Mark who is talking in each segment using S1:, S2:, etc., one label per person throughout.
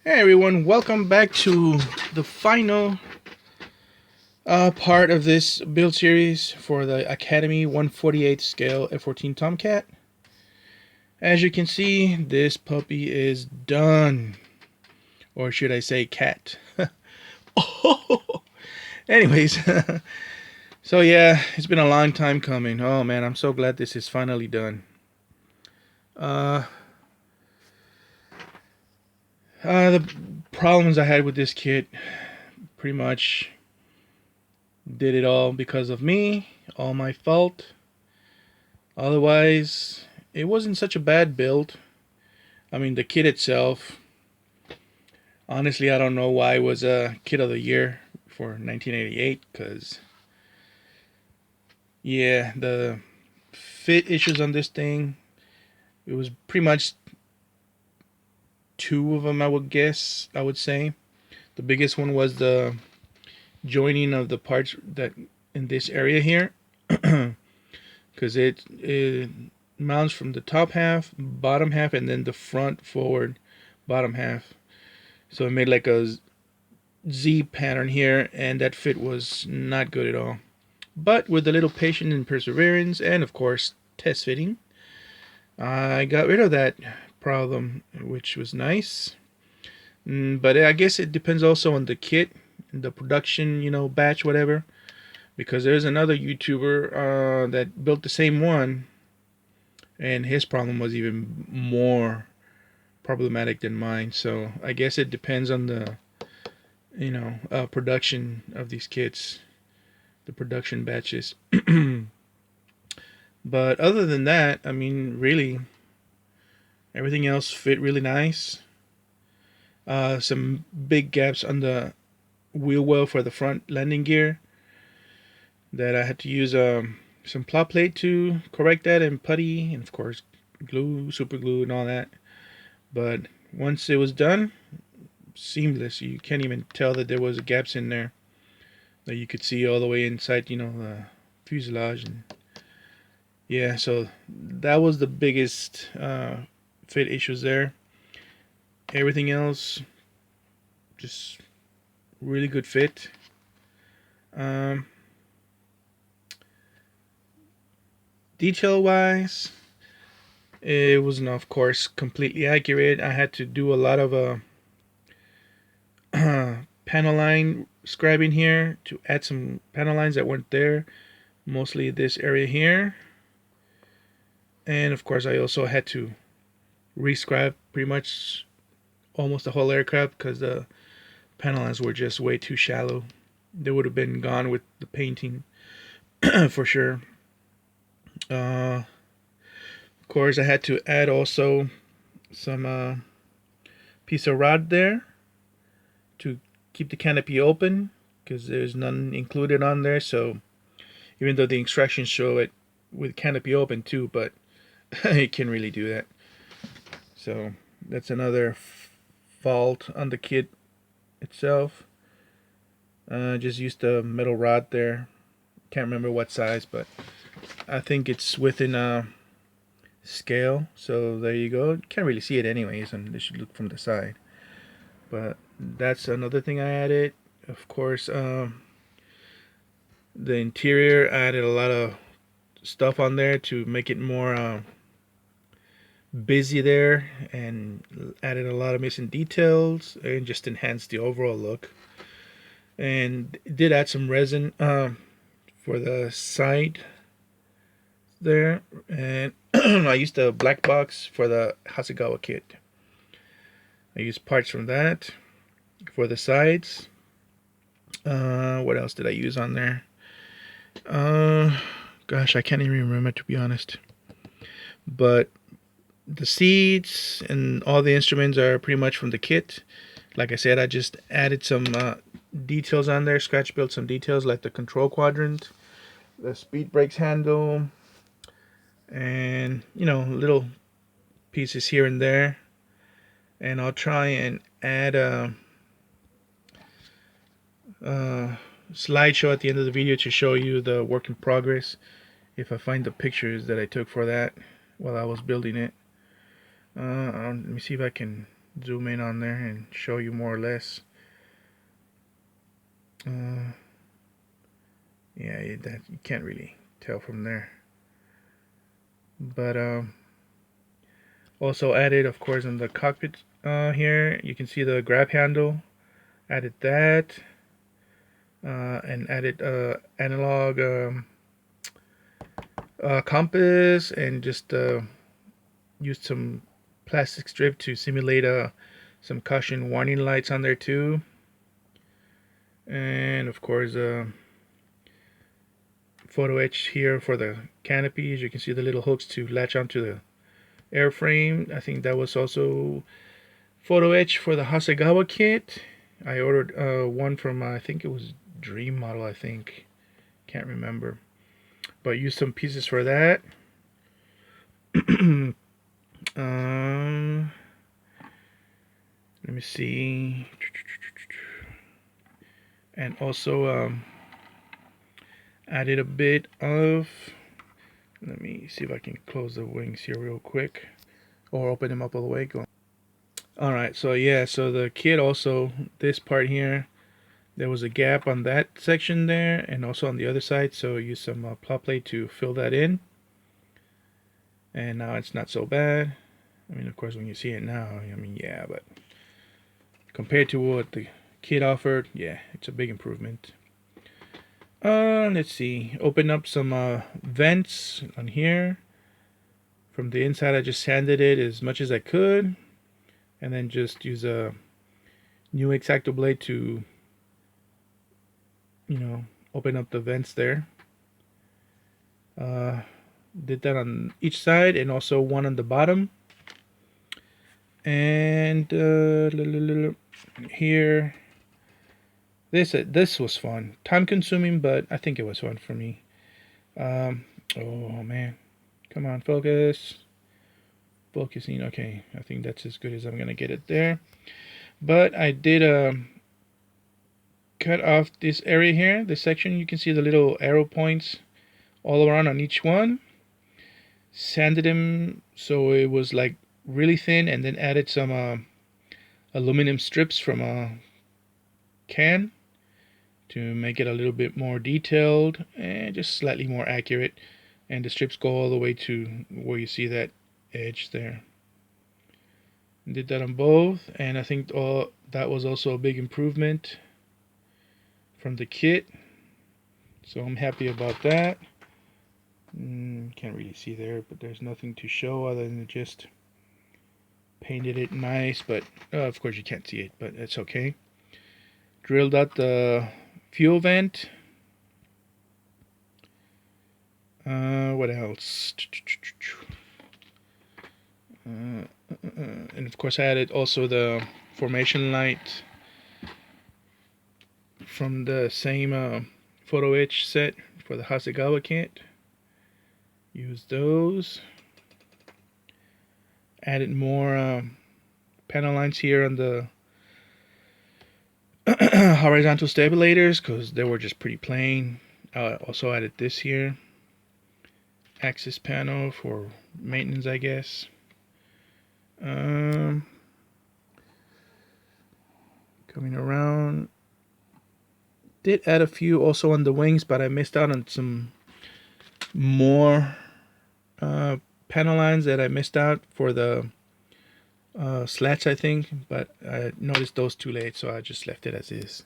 S1: Hey everyone, welcome back to the final part of this build series for the Academy 148 scale F-14 Tomcat. As you can see, this puppy is done. Or should I say cat? Oh! Anyways, so yeah, it's been a long time coming. Oh man, I'm so glad this is finally done. The problems I had with this kit pretty much did it all because of me, all my fault. Otherwise, it wasn't such a bad build. I mean, the kit itself, honestly, I don't know why it was a kit of the year for 1988, because, yeah, the fit issues on this thing, it was pretty much two of them, I would say. The biggest one was the joining of the parts that in this area here, because it mounts from the top half, bottom half, and then the front, forward, bottom half. So it made like a Z pattern here, and that fit was not good at all. But with a little patience and perseverance, and of course test fitting, I got rid of that problem, which was nice. But I guess it depends also on the kit, the production, batch, whatever. Because there's another YouTuber that built the same one, and his problem was even more problematic than mine. So I guess it depends on the production of these kits, the production batches. But other than that, I mean, really, everything else fit really nice. Some big gaps on the wheel well for the front landing gear that I had to use some plot plate to correct that, and putty, and of course glue, super glue, and all that. But once it was done, seamless. You can't even tell that there was gaps in there that you could see all the way inside, the fuselage. And yeah, so that was the biggest fit issues there. Everything else, just really good fit. Um, Detail wise, it wasn't, of course, completely accurate. I had to do a lot of panel line scribing here to add some panel lines that weren't there, mostly this area here. And of course, I also had to rescribe pretty much almost the whole aircraft because the panel lines were just way too shallow. They would have been gone with the painting for sure. Of course, I had to add also some piece of rod there to keep the canopy open, because there's none included on there. So even though the instructions show it with canopy open too, but it can really do that. So that's another fault on the kit itself. Just used a metal rod there. Can't remember what size, but I think it's within a scale. So there you go. Can't really see it anyways, and this should look from the side. But that's another thing I added. Of course, the interior, I added a lot of stuff on there to make it more busy there, and added a lot of missing details and just enhanced the overall look. And did add some resin for the side there, and I used a black box for the Hasegawa kit. I used parts from that for the sides. What else did I use on there? Gosh, I can't even remember, to be honest. But the seats and all the instruments are pretty much from the kit. Like I said, I just added some details on there, scratch built some details like the control quadrant, the speed brakes handle, and little pieces here and there. And I'll try and add a slideshow at the end of the video to show you the work in progress, if I find the pictures that I took for that while I was building it. Let me see if I can zoom in on there and show you more or less. Yeah, that you can't really tell from there. But also added, of course, in the cockpit here, you can see the grab handle. Added that, and added analog compass, and just used some plastic strip to simulate some caution warning lights on there too. And of course, photo etch here for the canopies. You can see the little hooks to latch onto the airframe. I think that was also photo etch for the Hasegawa kit. I ordered one from I think it was Dream Model, I think. Can't remember. But used some pieces for that. Let me see. And also added a bit of, let me see if I can close the wings here real quick, or open them up all the way. Go. Alright, so yeah, so the kit also, this part here, there was a gap on that section there, and also on the other side, so I used some plot plate to fill that in. And now it's not so bad. I mean, of course, when you see it now, I mean, yeah, but compared to what the kit offered, yeah, it's a big improvement. Let's see, open up some vents on here. From the inside, I just sanded it as much as I could, and then just use a new X-Acto blade to, you know, open up the vents there. Did that on each side and also one on the bottom. And here, this was fun. Time consuming, but I think it was fun for me. Oh man, come on, focus. Focusing. Okay, I think that's as good as I'm gonna get it there. But I did cut off this area here, this section. You can see the little arrow points all around on each one. Sanded them so it was like really thin, and then added some aluminum strips from a can to make it a little bit more detailed and just slightly more accurate. And the strips go all the way to where you see that edge there. Did that on both, and I think that was also a big improvement from the kit, so I'm happy about that. Can't really see there, but there's nothing to show other than just painted it nice, but of course you can't see it, but it's okay. Drilled out the fuel vent. What else? And of course I added also the formation light from the same photo etch set for the Hasegawa kit. Use those. Added more panel lines here on the horizontal stabilators because they were just pretty plain. Also added this here. Axis panel for maintenance, I guess. Coming around. Did add a few also on the wings, but I missed out on some more panel lines that I missed out for the slats, I think, but I noticed those too late, so I just left it as is.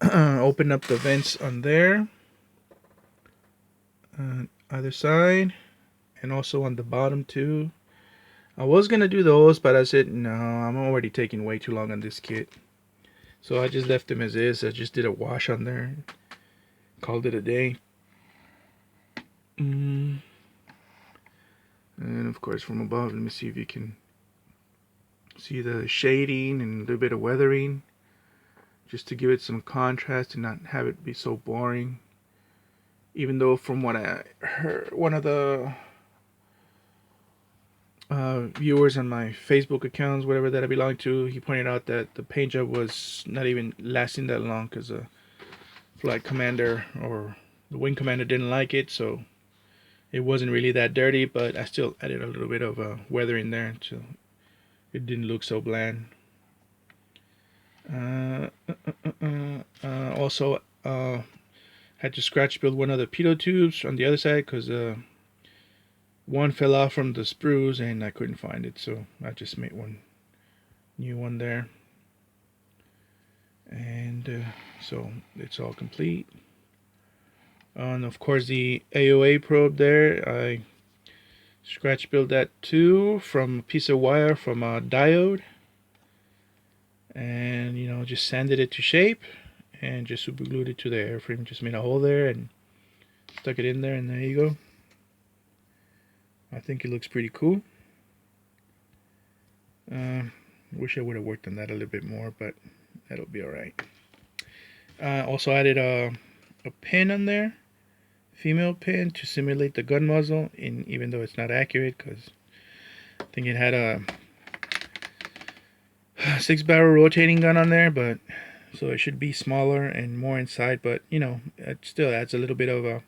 S1: Open up the vents on there, either side, and also on the bottom too. I was gonna do those, but I said no, I'm already taking way too long on this kit, so I just left them as is. I just did a wash on there, called it a day. And of course from above, let me see if you can see the shading and a little bit of weathering, just to give it some contrast and not have it be so boring. Even though from what I heard, one of the viewers on my Facebook accounts, whatever that I belong to, he pointed out that the paint job was not even lasting that long because the flight commander or the wing commander didn't like it, so it wasn't really that dirty. But I still added a little bit of weathering there, so it didn't look so bland. Also, had to scratch build one of the pitot tubes on the other side because one fell off from the sprues and I couldn't find it, so I just made one new one there. And so it's all complete. And of course the AOA probe there, I scratch built that too from a piece of wire from a diode, and you know, just sanded it to shape and just super glued it to the airframe. Just made a hole there and stuck it in there, and there you go. I think it looks pretty cool. Wish I would have worked on that a little bit more, but that'll be alright. Also added a pin on there, female pin, to simulate the gun muzzle, even though it's not accurate because I think it had a 6-barrel rotating gun on there, but so it should be smaller and more inside, but you know, it still adds a little bit of a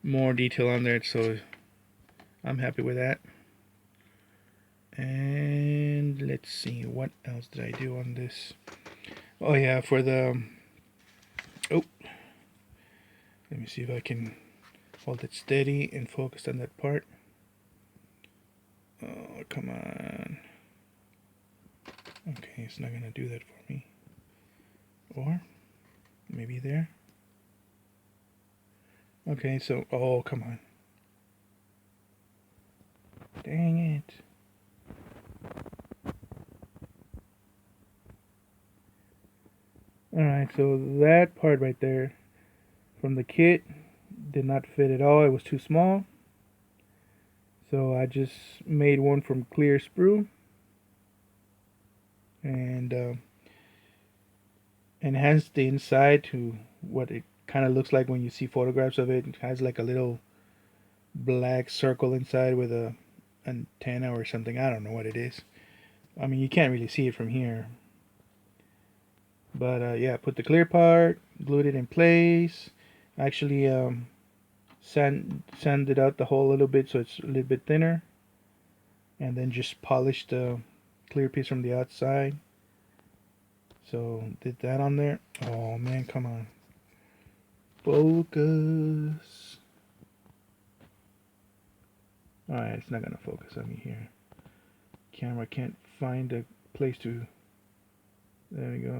S1: more detail on there, so I'm happy with that. And let's see, what else did I do on this? Oh yeah, for the let me see if I can hold it steady and focus on that part. Oh, come on. Okay, it's not gonna do that for me. Or maybe there. Okay, so oh, come on. Dang it. Alright, so that part right there from the kit did not fit at all. It was too small. So I just made one from clear sprue and enhanced the inside to what it kind of looks like when you see photographs of it. It has like a little black circle inside with a antenna or something. I don't know what it is. I mean, you can't really see it from here. But yeah, put the clear part, glued it in place. Actually sanded out the hole a little bit so it's a little bit thinner, and then just polished the clear piece from the outside. So did that on there. Oh man, come on, focus. Alright, it's not gonna focus on me here. Camera can't find a place to. There we go.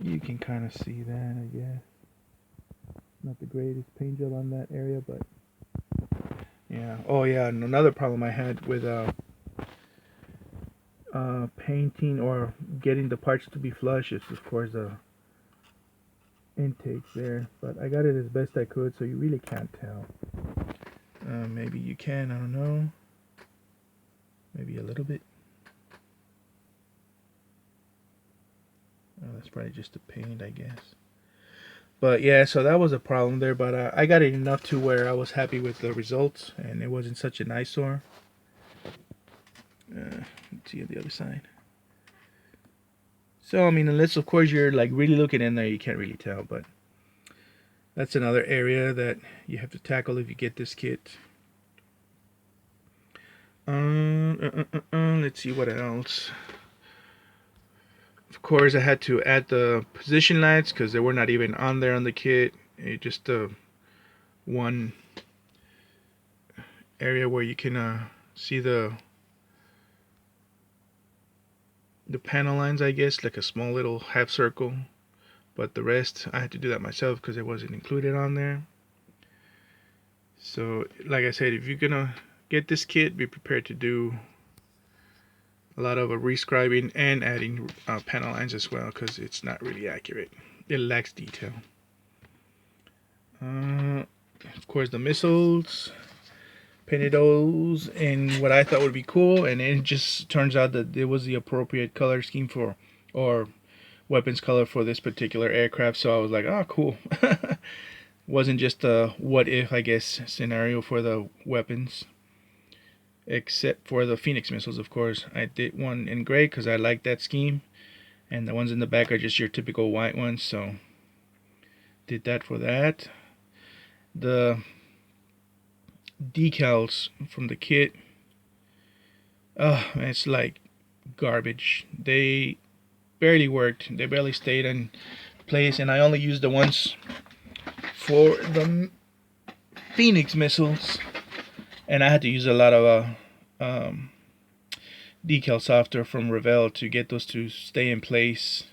S1: You can kind of see that, I guess. Not the greatest paint job on that area, but yeah. Oh yeah, and another problem I had with painting or getting the parts to be flush is of course the intakes there, but I got it as best I could, so you really can't tell. Maybe you can, I don't know. Maybe a little bit. Oh, that's probably just the paint, I guess. But yeah, so that was a problem there, but I got it enough to where I was happy with the results, and it wasn't such an eyesore. Let's see on the other side. So, I mean, unless of course you're like really looking in there, you can't really tell, but that's another area that you have to tackle if you get this kit. Let's see what else. Of course, I had to add the position lights because they were not even on there on the kit. It just one area where you can see the panel lines, I guess, like a small little half circle. But the rest, I had to do that myself because it wasn't included on there. So, like I said, if you're gonna get this kit, be prepared to do a lot of rescribing and adding panel lines as well, because it's not really accurate. It lacks detail. Of course, the missiles, painted those in what I thought would be cool, and it just turns out that it was the appropriate color scheme for, or weapons color for this particular aircraft. So I was like, oh, cool. Wasn't just a what if, I guess, scenario for the weapons. Except for the Phoenix missiles, of course. I did one in gray because I like that scheme, and the ones in the back are just your typical white ones, so did that for that. The decals from the kit. It's like garbage. They barely worked. They barely stayed in place, and I only used the ones for the Phoenix missiles, and I had to use a lot of decal software from Revell to get those to stay in place.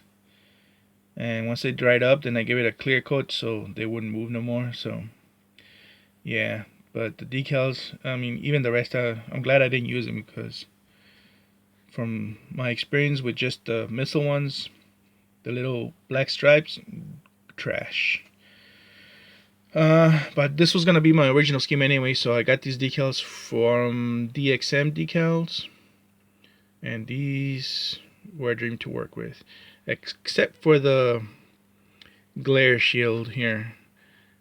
S1: And once they dried up, then I gave it a clear coat so they wouldn't move no more. So yeah, but the decals, I mean, even the rest, I'm glad I didn't use them, because from my experience with just the missile ones, the little black stripes, trash. But this was gonna be my original scheme anyway, so I got these decals from DXM Decals, and these were a dream to work with, except for the glare shield here.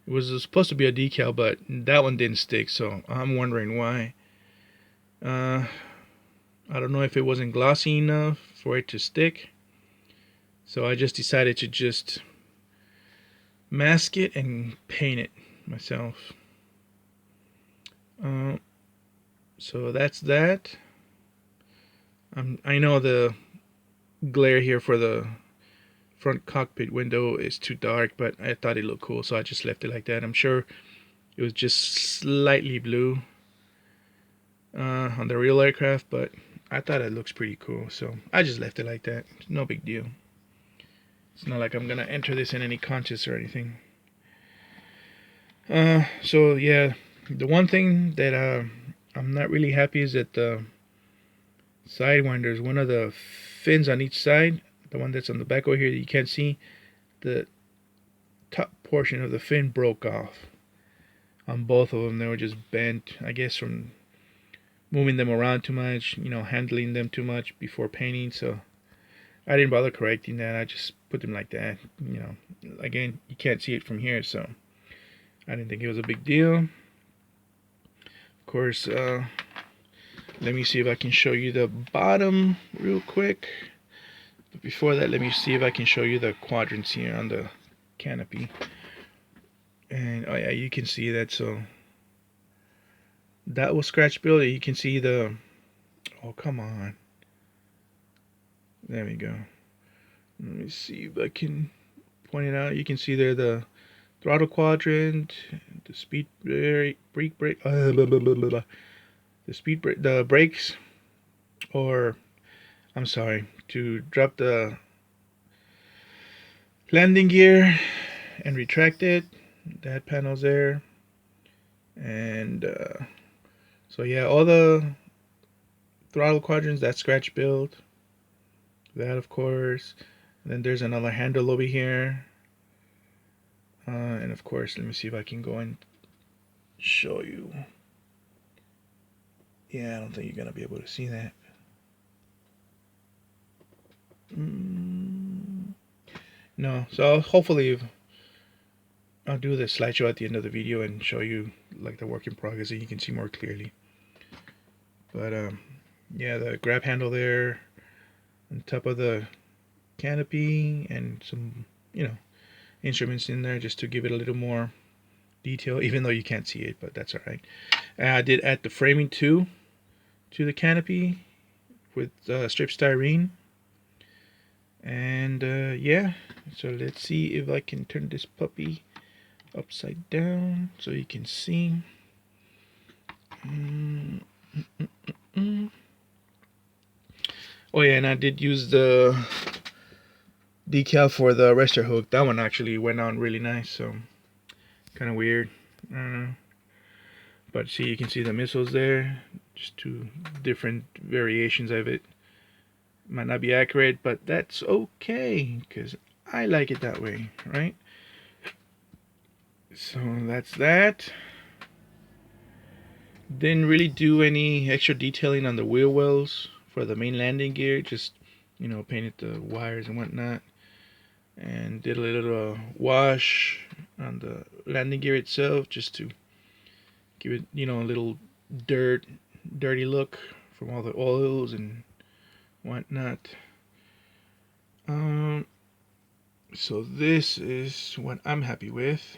S1: It was supposed to be a decal, but that one didn't stick, so I'm wondering why. I don't know if it wasn't glossy enough for it to stick, so I just decided to just mask it and paint it myself. So that's that. I know the glare here for the front cockpit window is too dark, but I thought it looked cool, so I just left it like that. I'm sure it was just slightly blue on the real aircraft, but I thought it looks pretty cool, so I just left it like that. No big deal. It's not like I'm gonna enter this in any contest or anything. So yeah, the one thing that I'm not really happy is that the sidewinders, one of the fins on each side, the one that's on the back over here that you can't see, the top portion of the fin broke off on both of them. They were just bent, I guess, from moving them around too much, handling them too much before painting. So I didn't bother correcting that. I just put them like that. Again, you can't see it from here, so I didn't think it was a big deal. Of course, let me see if I can show you the bottom real quick. But before that, let me see if I can show you the quadrants here on the canopy. And oh yeah, you can see that. So that was scratch built. You can see the, oh come on, there we go. Let me see if I can point it out. You can see there the throttle quadrant, the speed brake, the speed brake, the brakes, or I'm sorry, to drop the landing gear and retract it. That panel's there, and so yeah, all the throttle quadrants, that scratch build, that of course. And then there's another handle over here, and of course, let me see if I can go and show you. Yeah, I don't think you're gonna be able to see that. No, so hopefully I'll do the slideshow at the end of the video and show you like the work in progress, and you can see more clearly. But yeah, the grab handle there on top of the canopy, and some instruments in there just to give it a little more detail, even though you can't see it, but that's all right. I did add the framing too to the canopy with strip styrene. And yeah, so let's see if I can turn this puppy upside down so you can see. Oh yeah, and I did use the decal for the arrestor hook. That one actually went on really nice, so kind of weird. I don't know. But see, you can see the missiles there, just two different variations of it. Might not be accurate, but that's okay, because I like it that way, right? So that's that. Didn't really do any extra detailing on the wheel wells for the main landing gear, just painted the wires and whatnot, and did a little wash on the landing gear itself, just to give it a little dirty look from all the oils and whatnot. So this is what I'm happy with.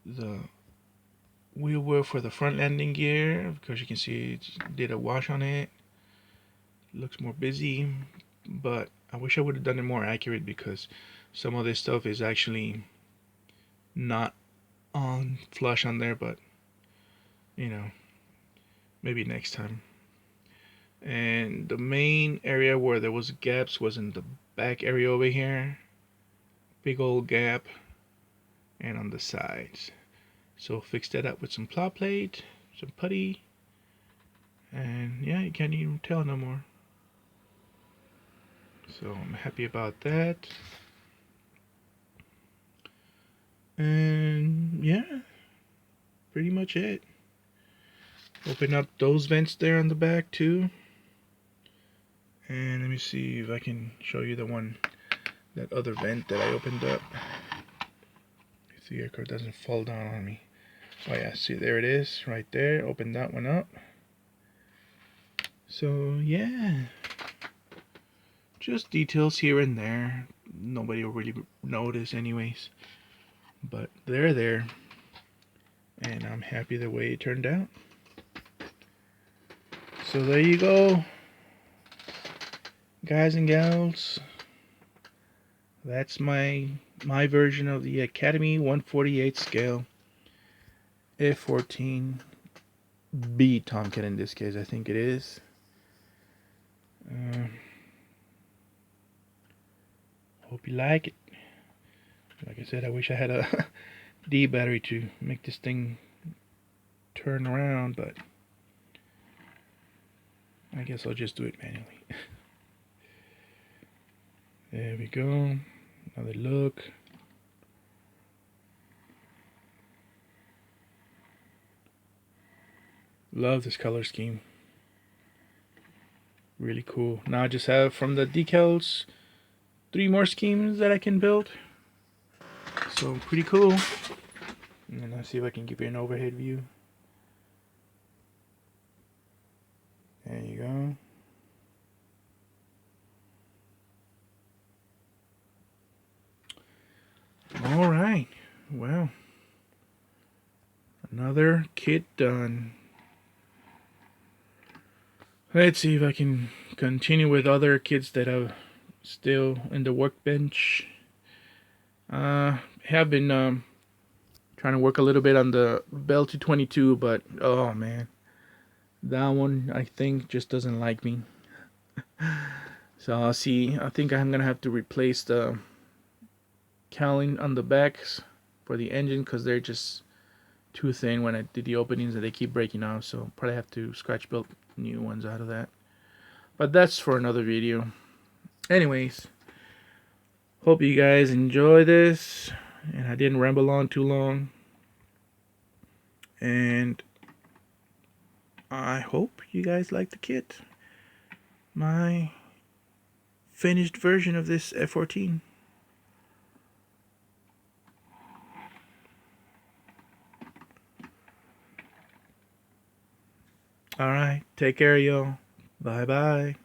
S1: The wheel well for the front landing gear, because you can see it did a wash on it. Looks more busy, but I wish I would have done it more accurate, because some of this stuff is actually not on flush on there, but you know, maybe next time. And the main area where there was gaps was in the back area over here. Big old gap, and on the sides. So fix that up with some plow plate, some putty, and yeah, you can't even tell no more. So I'm happy about that. And yeah, pretty much it. Open up those vents there on the back too. And let me see if I can show you that other vent that I opened up. If the aircraft doesn't fall down on me. Oh yeah, see, there it is, right there. Open that one up. So yeah, just details here and there. Nobody will really notice anyways, but they're there, and I'm happy the way it turned out. So there you go, guys and gals. That's my version of the Academy 148 scale F-14A Tomcat, in this case I think it is. Hope you like it. Like I said, I wish I had a D battery to make this thing turn around, but I guess I'll just do it manually. There we go. Another look. Love this color scheme. Really cool. Now I just have, from the decals, 3 more schemes that I can build. So pretty cool. And let's see if I can give you an overhead view. There you go. All right. Well, another kit done. Let's see if I can continue with other kits that are still in the workbench. Have been trying to work a little bit on the Bell 222, but oh man, that one I think just doesn't like me. So I'll see. I think I'm gonna have to replace the cowling on the backs for the engine, because they're just too thin when I did the openings, and they keep breaking off. So probably have to scratch build new ones out of that. But that's for another video. Anyways, hope you guys enjoy this, and I didn't ramble on too long. And I hope you guys like the kit. My finished version of this F-14. Alright, take care, y'all. Bye bye.